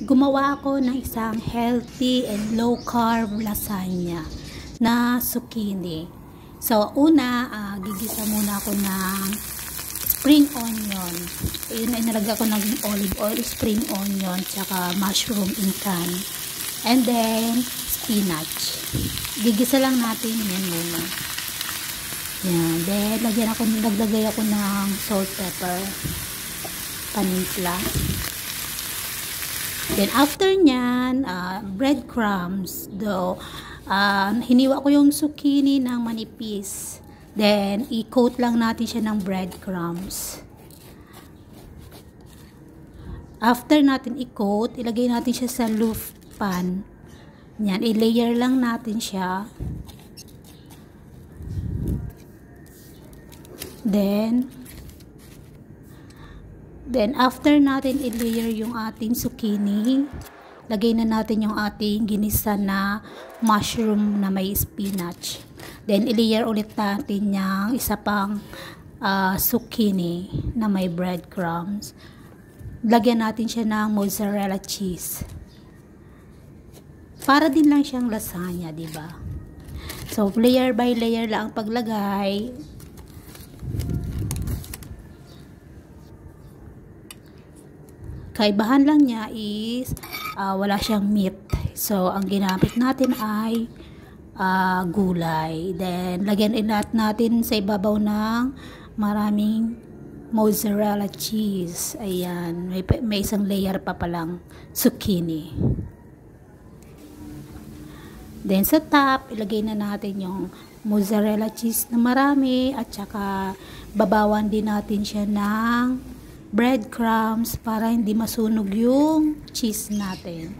gumawa ako ng isang healthy and low carb lasagna na zucchini. So una, gigisa muna ako ng spring onion. Yun ay nalagyan ko ng olive oil, spring onion, tsaka mushroom in can. And then spinach. Gigisa lang natin yan muna. Yan. Then naglagay ako ng salt, pepper, panimpla. Then after nyan, breadcrumbs. Hiniwa ko yung zucchini ng manipis. Then i-coat lang natin siya ng breadcrumbs. After natin i-coat, ilagay natin siya sa loaf pan. Yan, i-layer lang natin siya. Then after natin i-layer yung ating zucchini, lagay na natin yung ating ginisa na mushroom na may spinach. Then i-layer ulit natin yung isa pang zucchini na may breadcrumbs. Lagyan natin siya ng mozzarella cheese. Para din lang siyang lasagna, di ba? So layer by layer lang ang paglagay. Kaibahan lang niya is wala siyang meat. So ang ginamit natin ay gulay. Then lagyan natin sa ibabaw ng maraming mozzarella cheese. Ayan, may isang layer pa palang zucchini. Then sa top, ilagay na natin yung mozzarella cheese na marami at saka babawan din natin siya ng breadcrumbs para hindi masunog yung cheese natin.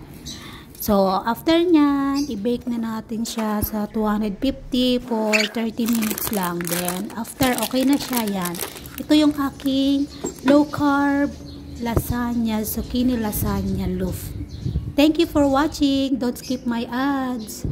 So, after nyan, i-bake na natin siya sa 250 for 30 minutes lang. Then, after, okay na siya yan. Ito yung aking low carb lasagna, zucchini lasagna loaf. Thank you for watching. Don't skip my ads.